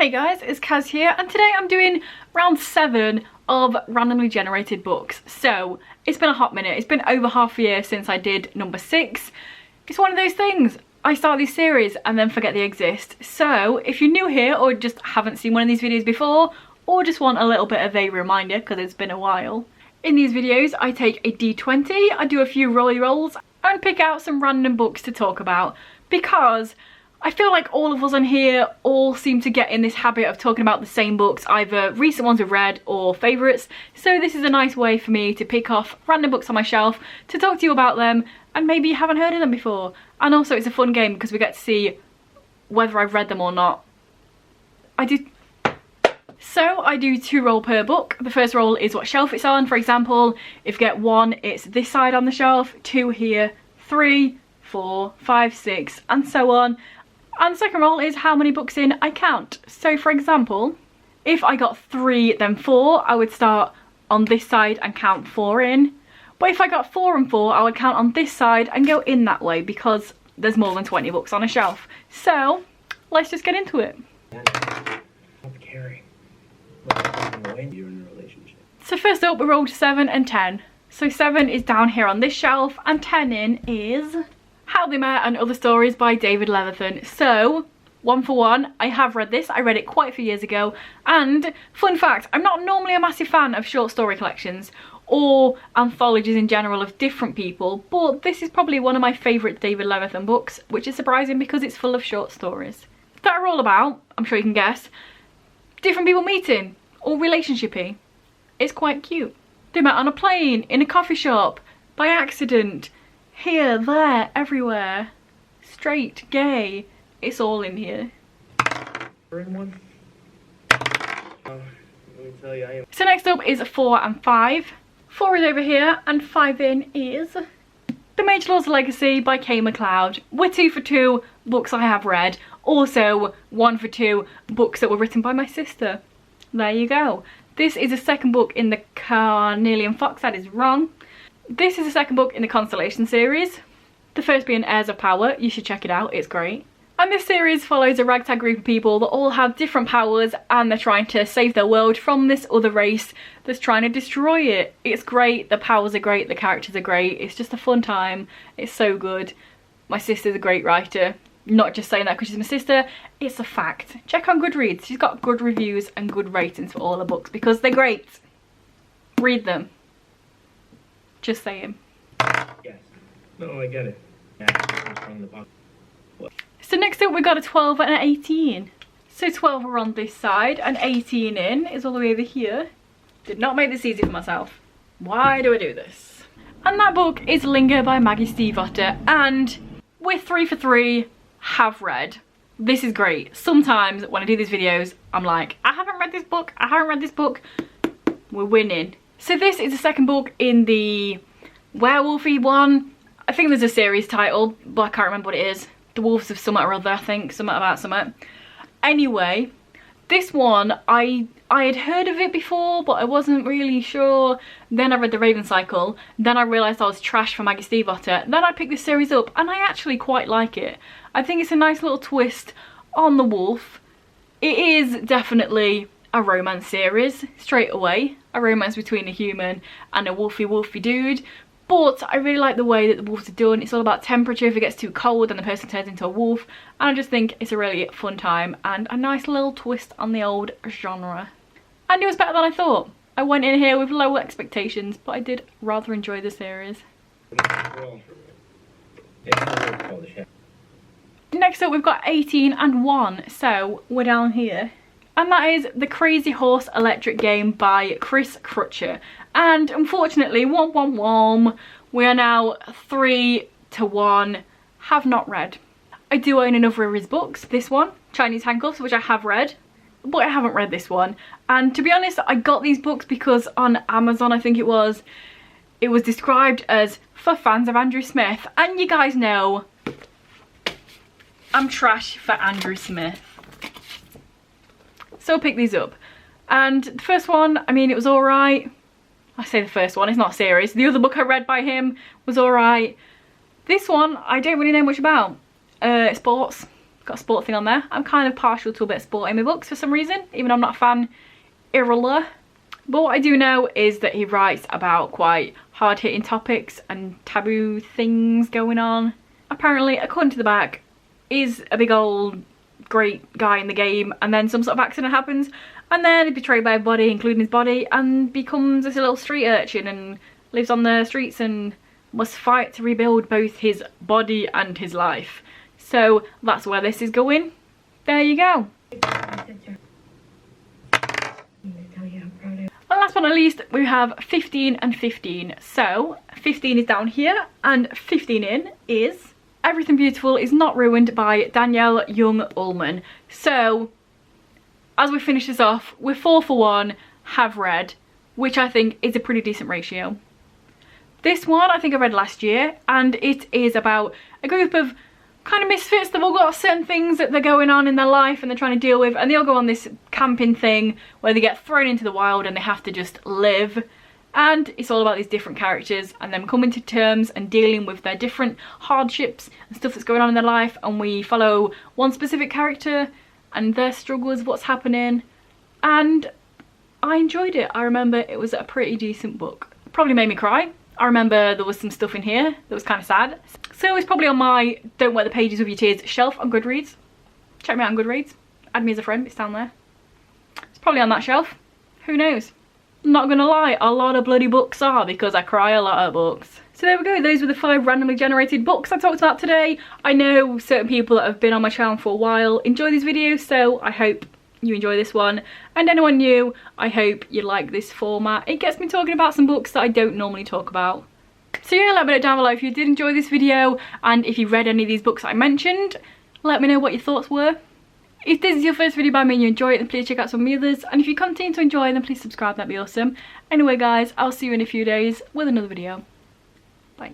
Hey guys, it's Kaz here, and today I'm doing round 7 of randomly generated books. So it's been a hot minute. It's been over half a year since I did number 6. It's one of those things. I start these series and then forget they exist. So if you're new here or just haven't seen one of these videos before, or just want a little bit of a reminder because it's been a while, in these videos I take a D20, I do a few rolly rolls and pick out some random books to talk about, because I feel like all of us on here all seem to get in this habit of talking about the same books, either recent ones we've read or favourites. So this is a nice way for me to pick off random books on my shelf, to talk to you about them, and maybe you haven't heard of them before. And also it's a fun game because we get to see whether I've read them or not. I do 2 roll per book. The first roll is what shelf it's on. For example, if you get 1, it's this side on the shelf, 2 here, 3, 4, 5, 6, and so on. And the second roll is how many books in I count. So for example, if I got 3 then 4, I would start on this side and count 4 in. But if I got 4 and 4, I would count on this side and go in that way, because there's more than 20 books on a shelf. So let's just get into it. So first up, we rolled 7 and 10. So 7 is down here on this shelf, and 10 in is How They Met and Other Stories by David Levithan. So, 1 for 1, I have read this. I read it quite a few years ago. And, fun fact, I'm not normally a massive fan of short story collections or anthologies in general of different people, but this is probably one of my favourite David Levithan books, which is surprising because it's full of short stories that are all about, I'm sure you can guess, different people meeting or relationshipy. It's quite cute. They met on a plane, in a coffee shop, by accident, here, there, everywhere. Straight, gay, it's all in here. So next up is 4 and 5. 4 is over here, and 5 in is The Major Laws Legacy by Kay MacLeod. We're 2 for 2 books I have read. Also 1 for 2 books that were written by my sister. There you go. This is the second book in the Carnelian Fox, that is wrong. This is the second book in the Constellation series. The first being Heirs of Power. You should check it out, it's great. And this series follows a ragtag group of people that all have different powers, and they're trying to save their world from this other race that's trying to destroy it. It's great, the powers are great, the characters are great, it's just a fun time, it's so good. My sister's a great writer. Not just saying that because she's my sister, it's a fact. Check on Goodreads, she's got good reviews and good ratings for all her books because they're great. Read them. Just saying. Yes. No, I get it. So next up we got a 12 and an 18. So 12 are on this side and 18 in is all the way over here. Did not make this easy for myself. Why do I do this? And that book is Linger by Maggie Stiefvater, and we're 3 for 3 have read. This is great. Sometimes when I do these videos I'm like, I haven't read this book, I haven't read this book. We're winning. So this is the second book in the werewolfy one. I think there's a series title, but I can't remember what it is. The Wolves of Summit or Other, I think. Something about Summit. Anyway, this one, I had heard of it before, but I wasn't really sure. Then I read The Raven Cycle. Then I realised I was trash for Maggie Stiefvater. Then I picked this series up, and I actually quite like it. I think it's a nice little twist on the wolf. It is definitely a romance series, straight away. A romance between a human and a wolfy dude. But I really like the way that the wolves are done. It's all about temperature. If it gets too cold then the person turns into a wolf. And I just think it's a really fun time and a nice little twist on the old genre. And it was better than I thought. I went in here with low expectations, but I did rather enjoy the series. Next up we've got 18 and 1, so we're down here. And that is The Crazy Horse Electric Game by Chris Crutcher. And unfortunately, we are now 3 to 1, have not read. I do own another of his books, this one, Chinese Handcuffs, which I have read, but I haven't read this one. And to be honest, I got these books because on Amazon, I think it was described as for fans of Andrew Smith. And you guys know, I'm trash for Andrew Smith. So I picked these up. And the first one, I mean, it was alright. I say the first one, it's not a series. The other book I read by him was alright. This one, I don't really know much about. Sports. got a sport thing on there. I'm kind of partial to a bit of sport in my books for some reason, even though I'm not a fan. Irrelevant. But what I do know is that he writes about quite hard-hitting topics and taboo things going on. Apparently, according to the back, is a big old great guy in the game, and then some sort of accident happens, and then he's betrayed by everybody, including his body, and becomes this little street urchin and lives on the streets and must fight to rebuild both his body and his life. So that's where this is going. There you go. And last but not least, we have 15 and 15. So 15 is down here, and 15 in is Everything Beautiful Is Not Ruined by Danielle Young Ullman. So as we finish this off, we're 4 for 1 have read, which I think is a pretty decent ratio. This one I think I read last year, and it is about a group of kind of misfits. They've all got certain things that they're going on in their life and they're trying to deal with, and they all go on this camping thing where they get thrown into the wild and they have to just live. And it's all about these different characters and them coming to terms and dealing with their different hardships and stuff that's going on in their life, and we follow one specific character and their struggles, what's happening, and I enjoyed it. I remember it was a pretty decent book. It probably made me cry. I remember there was some stuff in here that was kind of sad. So it's probably on my Don't Wet the Pages with Your Tears shelf on Goodreads. Check me out on Goodreads. Add me as a friend, it's down there. It's probably on that shelf. Who knows? I'm not gonna lie, a lot of bloody books are, because I cry a lot of books. So there we go, those were the 5 randomly generated books I talked about today. I know certain people that have been on my channel for a while enjoy these videos, so I hope you enjoy this one. And anyone new, I hope you like this format. It gets me talking about some books that I don't normally talk about. So yeah, let me know down below if you did enjoy this video, and if you read any of these books I mentioned, let me know what your thoughts were. If this is your first video by me and you enjoy it, then please check out some of the others, and if you continue to enjoy, then please subscribe, that'd be awesome. Anyway guys, I'll see you in a few days with another video. Bye.